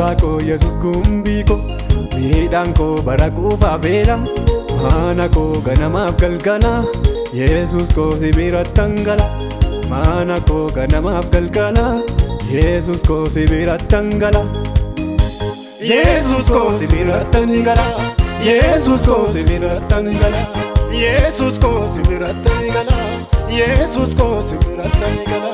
Gooftaa Yesus gumbii koo miidhaan koo bara quufaa beela mana koo ganamaaf galgala Yesus koo si birattan gala mana koo ganamaaf galgala Yesus koo si birattan gala Yesus koo si birattan gala Yesus koo si birattan gala Yesus koo si birattan gala Yesus koo si birattan gala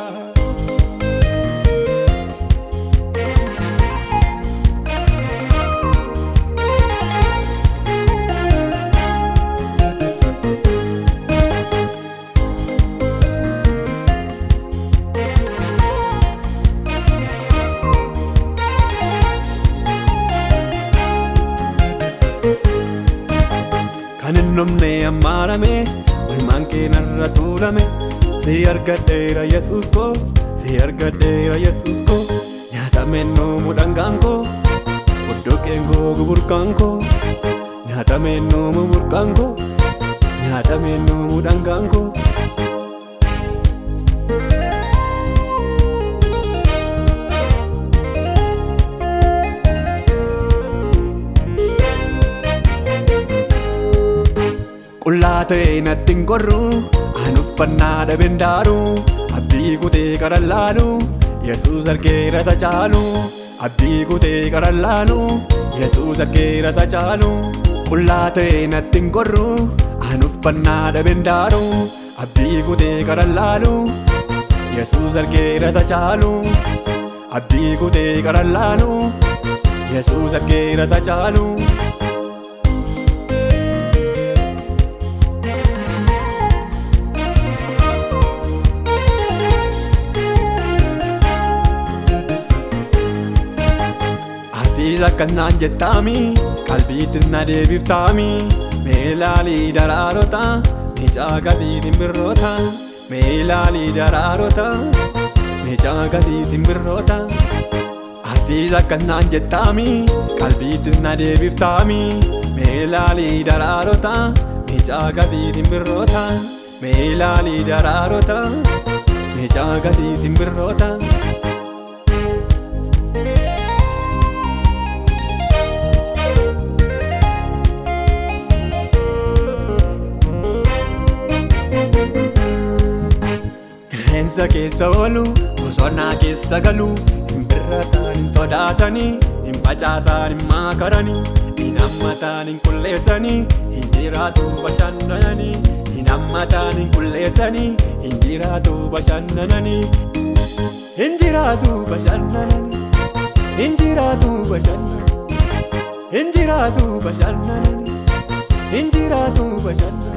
Kan hin dhumne ammaarame ilmaan kee narra tuulame si argadheera Yesus koo si argadheera Yesus koo nyaatame noomu dhangaan koo budduuqeen koo gugurkaan koo nyaatame noomu burqaan koo nyaatame noomu dhangaan koo Qullaa ta'e natti hin qorru an uffannaa dhabeen daaru abdii kutee karan laalu Yesus argeera tacaalu abdii kutee karan laalu Yesus argeera tacaalu Qullaa ta'e natti hin qorru an uffannaa dhabeen daaru abdii kutee karan laalu Yesus argeera tacaalu abdii kutee karan laalu Yesus argeera tacaalu Akkanaan jettaami qalbiitti na deebiftaami meelaalii daraarota ni caagatii simbirroota meelaalii daraarota ni caagatii simbirroota Atiis akkanaan jettaami qalbiitti na deebiftaami meelaalii daraarota ni caagatii simbirroota meelaalii daraarota ni caagatii simbirroota Qilleensa keessa oolu bosona keessa galu hin birratan hin sodaatanii hin facaasan hin maakaranii hin hammatan hin qulleessanii hin jiraatu bashannananii hin hammatan hin qulleessanii hin jiraatu bashannananii hin jiraatu bashannananii hin jiraatu bashannananii hin jiraatu bashannananii hin jiraatu bashannananii